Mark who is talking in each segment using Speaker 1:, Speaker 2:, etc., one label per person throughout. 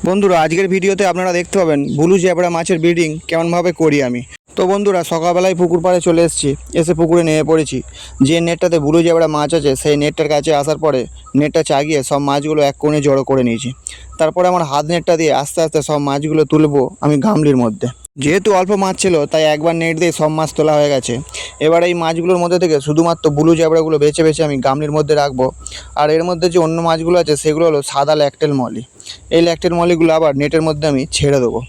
Speaker 1: বন্ধুরা আজকের ভিডিওতে আপনারা দেখতে পাবেন ব্লু জ্যাবরা মাছের ব্রিডিং কেমনভাবে করি আমি। তো বন্ধুরা সকালবেলায় পুকুর পাড়ে চলে এসে পুকুরে নেমে পড়েছি। যে নেটটাতে ব্লু জ্যাবরা মাছ আছে সেই নেটটার কাছে আসার পরে নেটটা চাগিয়ে সব মাছগুলো এক কোণে জড়ো করে নিয়েছি। তারপরে আমার হাত নেটটা দিয়ে আস্তে আস্তে সব মাছগুলো তুলবো আমি গামলির মধ্যে। যেহেতু অল্প মাছ ছিল তাই একবার নেট দিয়ে সব মাছ তোলা হয়ে গেছে। এবার এই মাছগুলোর মধ্যে থেকে শুধুমাত্র ব্লু জ্যাবরাগুলো বেছে বেছে আমি গামলির মধ্যে রাখবো। আর এর মধ্যে যে অন্য মাছগুলো আছে সেগুলো হলো সাদা ল্যাকটেল মলি। এই ল্যাকটেল মলিগুলো আবার নেটের মধ্যে আমি ছেড়ে দেবো।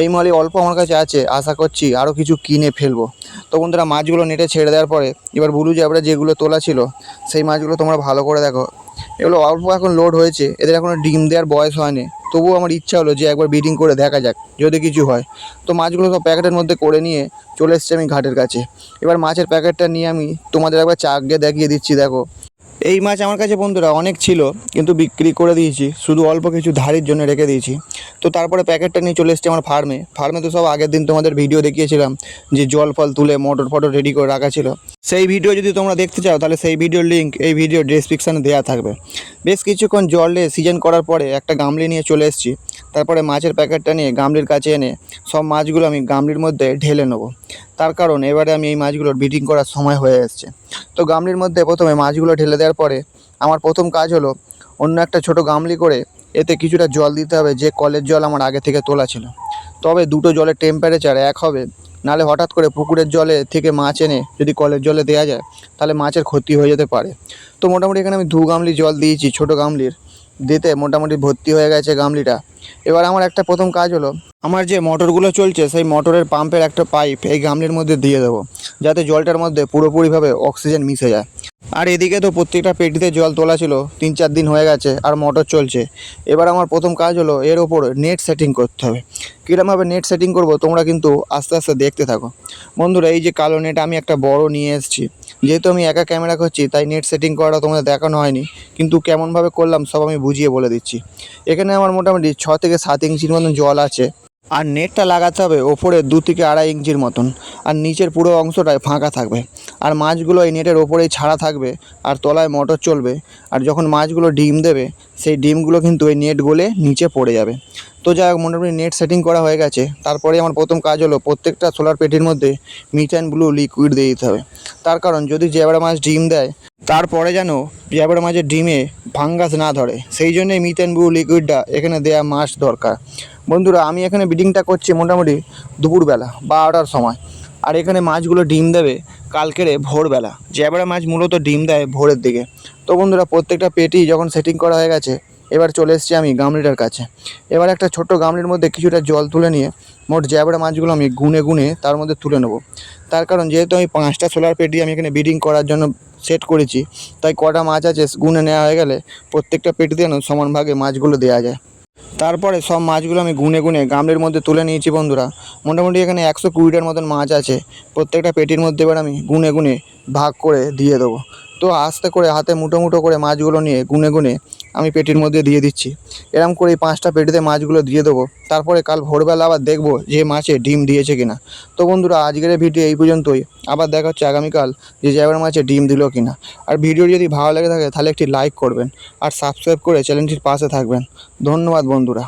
Speaker 1: এই মলি অল্প আমার কাছে আছে, আশা করছি আরও কিছু কিনে ফেলবো। তো বন্ধুরা মাছগুলো নেটে ছেড়ে দেওয়ার পরে এবার ব্লু জ্যাবরা যেগুলো তোলা ছিল সেই মাছগুলো তোমরা ভালো করে দেখো। এগুলো অল্প এখন লোড হয়েছে, এদের এখনও ডিম দেওয়ার বয়স হয়নি। তবুও আমার ইচ্ছা হলো যে একবার ব্রিডিং করে দেখা যাক যদি কিছু হয়। তো মাছগুলো সব প্যাকেটের মধ্যে করে নিয়ে চলে এসেছি আমি ঘাটের কাছে। এবার মাছের প্যাকেটটা নিয়ে আমি তোমাদের একবার চাগিয়ে দেখিয়ে দিচ্ছি। দেখো এই মাছ আমার কাছে বন্ধুরা অনেক ছিল, কিন্তু বিক্রি করে দিয়েছি, শুধু অল্প কিছু ধারির জন্য রেখে দিয়েছি। তো তারপরে প্যাকেটটা নিয়ে চলে এসেছি আমার ফার্মে তো সব আগের দিন তোমাদের ভিডিও দেখিয়েছিলাম যে জল ফল তুলে মোটর ফটর রেডি করে রাখা ছিল। সেই ভিডিও যদি তোমরা দেখতে চাও তাহলে সেই ভিডিওর লিঙ্ক এই ভিডিও ডেসক্রিপশানে দেওয়া থাকবে। বেশ কিছুক্ষণ জলে সিজন করার পরে একটা গামলি নিয়ে চলে এসেছি। তারপরে মাছের প্যাকেটটা নিয়ে গামলির কাছে এনে সব মাছগুলো আমি গামলির মধ্যে ঢেলে নেবো। তার কারণ এবারে আমি এই মাছগুলোর ব্রিডিং করার সময় হয়ে এসছে। তো গামলির মধ্যে প্রথমে মাছগুলো ঢেলে দেওয়ার পরে আমার প্রথম কাজ হলো অন্য একটা ছোট গামলি করে এতে কিছুটা জল দিতে হবে, যে কলের জল আমার আগে থেকে তোলা ছিল। তবে দুটো জলের টেম্পারেচার এক হবে, নাহলে হঠাৎ করে পুকুরের জলে থেকে মাছ এনে যদি কলের জলে দেওয়া যায় তাহলে মাছের ক্ষতি হয়ে যেতে পারে। তো মোটামুটি এখানে আমি 2 গামলি জল দিয়েছি, ছোটো গামলির দিতে মোটামুটি ভর্তি হয়ে গেছে গামলিটা। এবার আমার একটা প্রথম কাজ হলো আমার যে মোটরগুলো চলছে সেই মোটরের পাম্পের একটা পাইপ এই গামলির মধ্যে দিয়ে দেবো, যাতে জলটার মধ্যে পুরোপুরিভাবে অক্সিজেন মিশে যায়। আর এদিকে তো প্রত্যেকটা পেটিতে জল তোলা ছিল, 3-4 দিন হয়ে গেছে আর মোটর চলছে। এবার আমার প্রথম কাজ হলো এর ওপর নেট সেটিং করতে হবে। কীরকমভাবে নেট সেটিং করব তোমরা কিন্তু আস্তে আস্তে দেখতে থাকো। বন্ধুরা এই যে কালো নেট আমি একটা বড় নিয়ে এসেছি। যেহেতু আমি একা ক্যামেরা করছি তাই নেট সেটিং করাটা তোমাদের দেখানো হয়নি, কিন্তু কেমনভাবে করলাম সব আমি বুঝিয়ে বলে দিচ্ছি। এখানে আমার মোটামুটি 6 থেকে 7 ইঞ্চির মতন জল আছে। আর নেটটা লাগাতে হবে ওপরে 2 থেকে 2.5 ইঞ্চির মতন, আর নিচের পুরো অংশটায় ফাঁকা থাকবে। আর মাছগুলো এই নেটের ওপরেই ছাড়া থাকবে আর তলায় মোটর চলবে। আর যখন মাছগুলো ডিম দেবে সেই ডিমগুলো কিন্তু এই নেট গলে নিচে পড়ে যাবে। তো যাই হোক মোটামুটি নেট সেটিং করা হয়ে গেছে। তারপরে আমার প্রথম কাজ হলো প্রত্যেকটা সোলার পেটির মধ্যে মিথাইন ব্লু লিকুইড দিয়ে দিতে হবে। তার কারণ যদি জ্যাবরা মাছ ডিম দেয় তারপরে যেন জ্যাবরা মাছের ডিমে ফাঙ্গাস না ধরে, সেই জন্যই মিথাইন ব্লু লিকুইডটা এখানে দেওয়া মাস্ট দরকার। বন্ধুরা আমি এখানে ব্রিডিংটা করছি মোটামুটি দুপুরবেলা 12টার সময়। আর এখানে মাছগুলো ডিম দেবে কালকের ভোরবেলা। জ্যাবরা মাছ মূলত ডিম দেয় ভোরের দিকে। তো বন্ধুরা প্রত্যেকটা পেটি যখন সেটিং করা হয়ে গেছে এবার চলে এসেছি আমি গামলিটার কাছে। এবার একটা ছোট্ট গামলির মধ্যে কিছুটা জল তুলে নিয়ে মোট জ্যাবরা মাছগুলো আমি গুনে গুনে তার মধ্যে তুলে নেব। তার কারণ যেহেতু আমি 5টা সোলার পেটি আমি এখানে ব্রিডিং করার জন্য সেট করেছি, তাই কটা মাছ আছে গুনে নেওয়া হয়ে গেলে প্রত্যেকটা পেটিতে যেন সমান ভাগে মাছগুলো দেওয়া যায়। তারপরে সব মাছগুলো আমি গুনে গুনে গামলির মধ্যে তুলে নিয়েছি। বন্ধুরা মোটামুটি এখানে 120টার মতন মাছ আছে। প্রত্যেকটা পেটির মধ্যে এবার আমি গুনে গুনে ভাগ করে দিয়ে দেবো। তো আস্তে করে হাতে মুঠো মুঠো করে মাছগুলো নিয়ে গুনে গুনে আমি পেটির মধ্যে দিয়ে দিচ্ছি। এরকম করে এই 5টা পেটিতে মাছগুলো দিয়ে দেবো। তারপরে কাল ভোরবেলা আবার দেখবো যে মাছে ডিম দিয়েছে কিনা। তো বন্ধুরা আজকের ভিডিও এই পর্যন্তই। আবার দেখা হচ্ছে আগামীকাল যে জ্যাবরা মাছে ডিম দিল কিনা। আর ভিডিও যদি ভালো লেগে থাকে তাহলে একটি লাইক করবেন আর সাবস্ক্রাইব করে চ্যানেলটির পাশে থাকবেন। ধন্যবাদ বন্ধুরা।